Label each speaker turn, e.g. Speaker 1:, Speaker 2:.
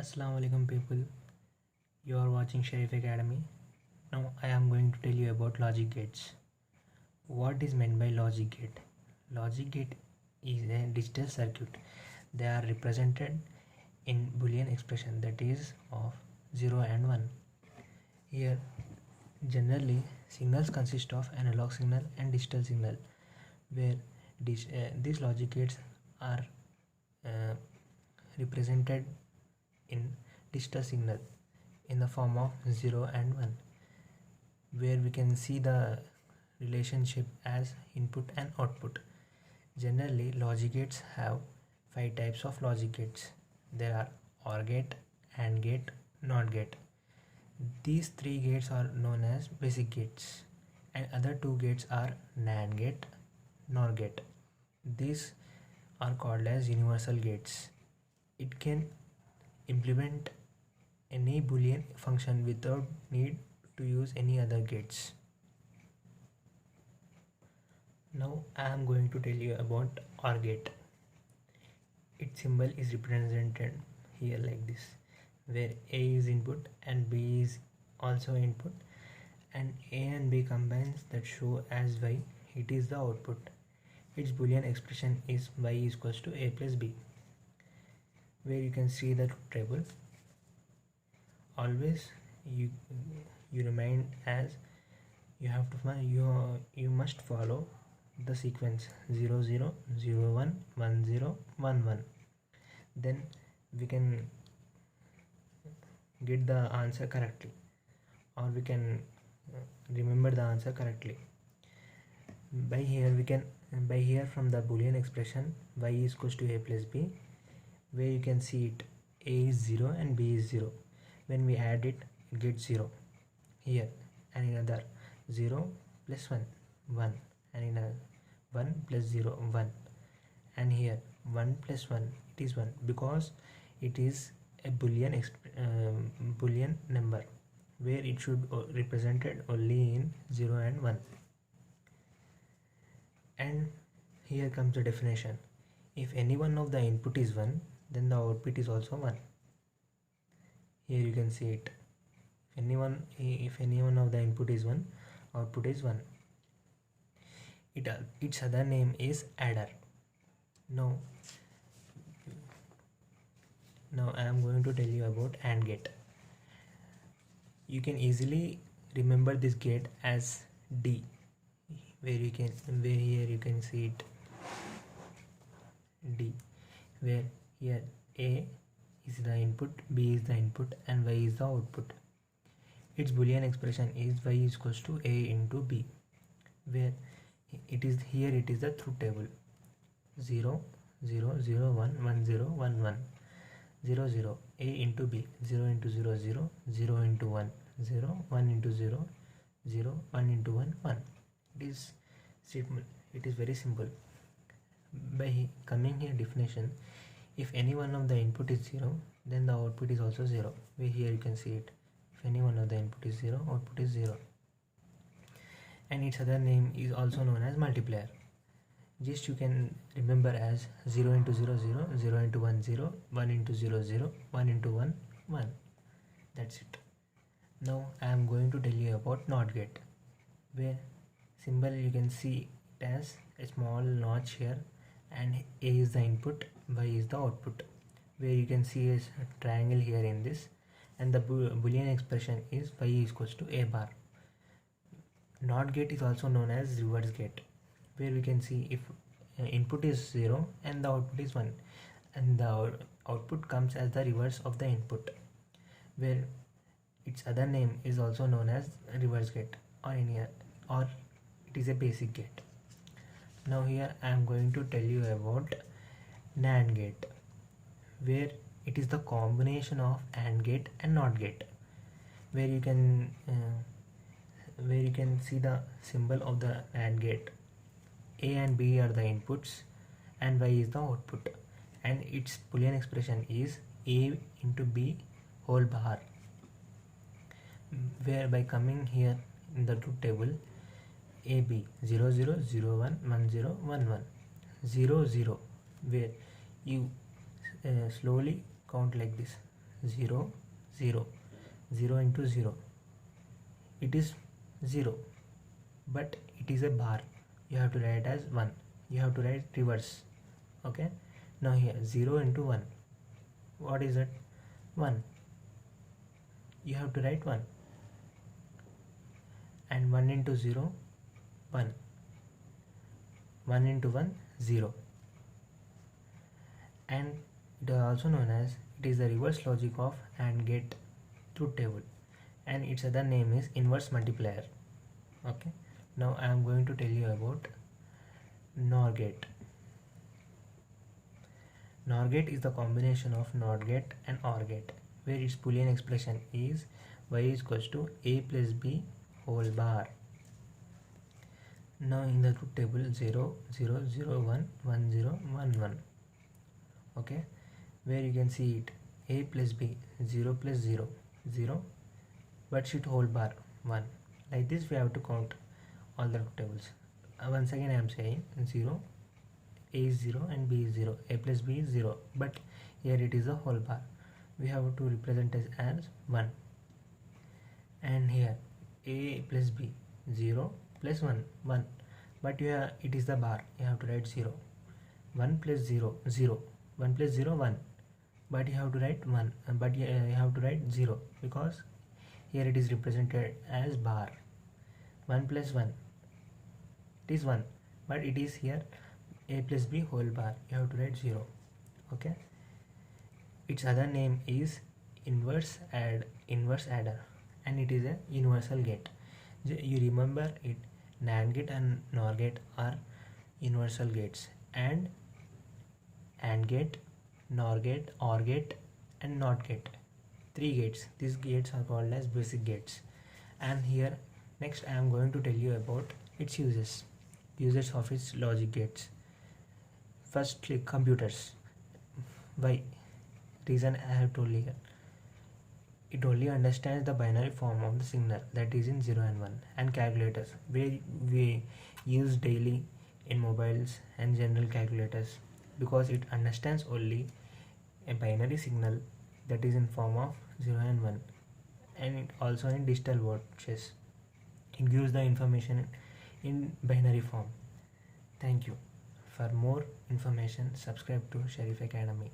Speaker 1: Assalamu alaikum people. You are watching Sharif Academy. Now I am going to tell you about logic gates. What is meant by logic gate? Logic gate is a digital circuit. They are represented in Boolean expression, that is of 0 and 1. Here generally signals consist of analog signal and digital signal, where these logic gates are uh, represented in digital signal in the form of 0 and 1, where we can see the relationship as input and output. Generally logic gates have 5 types of logic gates. There are OR gate, AND gate, NOT gate. These 3 gates are known as basic gates, and other 2 gates are NAND gate, NOR gate. These are called as universal gates. It can implement any Boolean function without need to use any other gates. Now I am going to tell you about OR gate. Its symbol is represented here like this, where A is input and B is also input, and A and B combines that show as Y. It is the output. Its Boolean expression is Y is equals to A plus B, where you can see the truth table. Always you remind as you have to you must follow the sequence 0 0 0 1 1 0 1 1. Then we can get the answer correctly, or we can remember the answer correctly. By here from the Boolean expression Y is equals to A plus B, where you can see it A is 0 and B is 0. When we add it, it gets 0 here, and in another 0 plus 1 1, and in a 1 plus 0 1, and here 1 plus 1 it is 1, because it is a Boolean number, where it should represented only in 0 and 1. And here comes the definition. If any one of the input is 1, then the output is also 1. Here you can see it. If any one of the input is 1, output is 1. Its other name is adder. Now I am going to tell you about AND gate. You can easily remember this gate as D, where here you can see it D, where here A is the input, B is the input, and Y is the output. Its Boolean expression is Y is equals to A into B, where it is the truth table 0 0 0 1 1 0 1 1 0 0 A into B, 0 into 0 0 0 into 1 0 1 into 0 0 1 into 1 1. It is very simple. By coming here definition, if any one of the input is 0, then the output is also 0. Where here you can see it. If any one of the input is 0, output is 0. And its other name is also known as multiplier. Just you can remember as 0 into 0 0, 0 into 1 0, 1 into 0 0, 1 into 1 1. That's it. Now I am going to tell you about NOT gate, where symbol you can see it as a small notch here, and A is the input, Y is the output, where you can see a triangle here in this, and the Boolean expression is Y is equals to A bar. NOT gate is also known as reverse gate, where we can see if input is 0 and the output is 1, and the output comes as the reverse of the input, where its other name is also known as reverse gate, or it is a basic gate. Now here I am going to tell you about NAND gate, where it is the combination of AND gate and NOT gate, where you can see the symbol of the AND gate. A and B are the inputs and Y is the output, and its Boolean expression is A into B whole bar, where by coming here in the truth table AB 0 0 0 1 1 0 1 1 0 0, where you slowly count like this 0 0, 0 into 0, it is 0, but it is a bar. You have to write as 1. You have to write reverse. Okay, now here 0 into 1, what is it? 1. You have to write 1. And 1 into 0, 1. 1 into 1, 0. And it is also known as, it is the reverse logic of AND gate truth table, and its other name is inverse multiplier. Okay, now I am going to tell you about NOR gate. NOR gate is the combination of NOT gate and OR gate, where its Boolean expression is y is equals to a plus b whole bar. Now in the truth table 0 0 0 1 1 0 1 1, okay, where you can see it a plus b, 0 plus 0 0, but should whole bar 1. Like this we have to count all the truth tables. Once again I am saying 0, a is 0 and b is 0, a plus b is 0, but here it is a whole bar. We have to represent it as 1. And here a plus b, 0 plus 1 1, but here it is the bar, you have to write 0. 1 plus 0 0, 1 plus 0 1, but you have to write 1, but you have to write 0 because here it is represented as bar. 1 plus 1, it is 1, but it is here a plus b whole bar, you have to write 0. Okay, its other name is inverse adder, and it is a universal gate. You remember it, NAND gate and NOR gate are universal gates, and AND gate, NOR gate, OR gate and NOT gate, 3 gates. These gates are called as basic gates. And here next I am going to tell you about its uses of its logic gates. Firstly, computers. Why? Reason I have told here. It only understands the binary form of the signal, that is in 0 and 1. And calculators, where we use daily in mobiles and general calculators, because it understands only a binary signal that is in form of 0 and 1. And it also in digital watches, it gives the information in binary form. Thank you. For more information, subscribe to Sharif Academy.